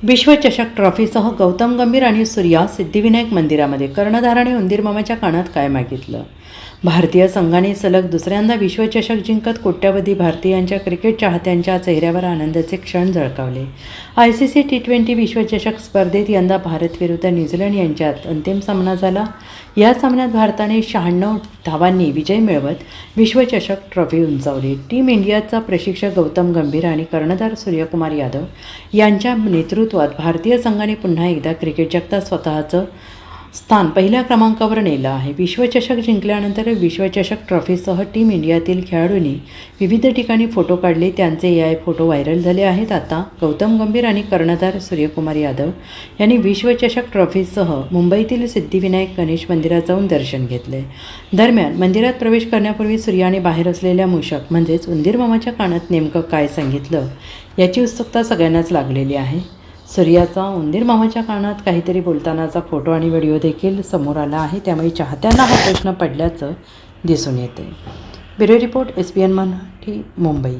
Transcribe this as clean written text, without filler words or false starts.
विश्वचषक ट्रॉफीसह गौतम गंभीर आणि सूर्या सिद्धिविनायक मंदिरामध्ये कर्णधाराने उंदीर मामाच्या कानात काय मागितलं? भारतीय संघाने सलग दुसऱ्यांदा विश्वचषक जिंकत कोट्यावधी भारतीयांच्या क्रिकेट चाहत्यांच्या चेहऱ्यावर आनंदाचे क्षण झळकावले. ICC T20 विश्वचषक स्पर्धेत यंदा भारत विरुद्ध न्यूझीलंड यांच्यात अंतिम सामना झाला. या सामन्यात भारताने 96 धावांनी विजय मिळवत विश्वचषक ट्रॉफी उंचावली. टीम इंडियाचा प्रशिक्षक गौतम गंभीर आणि कर्णधार सूर्यकुमार यादव यांच्या नेतृत्वात भारतीय संघाने पुन्हा एकदा क्रिकेट जगतात स्वतःचं स्थान पहिल्या क्रमांकावर नेलं आहे. विश्वचषक जिंकल्यानंतर विश्वचषक ट्रॉफीसह टीम इंडियातील खेळाडूंनी विविध ठिकाणी फोटो काढले. त्यांचे हे फोटो व्हायरल झाले आहेत. आता गौतम गंभीर आणि कर्णधार सूर्यकुमार यादव यांनी विश्वचषक ट्रॉफीसह मुंबईतील सिद्धिविनायक गणेश मंदिरात जाऊन दर्शन घेतले. दरम्यान मंदिरात प्रवेश करण्यापूर्वी सूर्याने बाहेर असलेल्या मूषक म्हणजेच उंदीर मामाच्या कानात नेमकं काय सांगितलं याची उत्सुकता सगळ्यांनाच लागलेली आहे. सूर्याचा उंदीर मामाच्या कानात काहीतरी बोलतानाचा फोटो आणि व्हिडिओ देखील समोर आला आहे. त्यामुळे चाहत्यांना हा प्रश्न पडल्याचं दिसून येते. Bureau report SBN Marathi, Mumbai.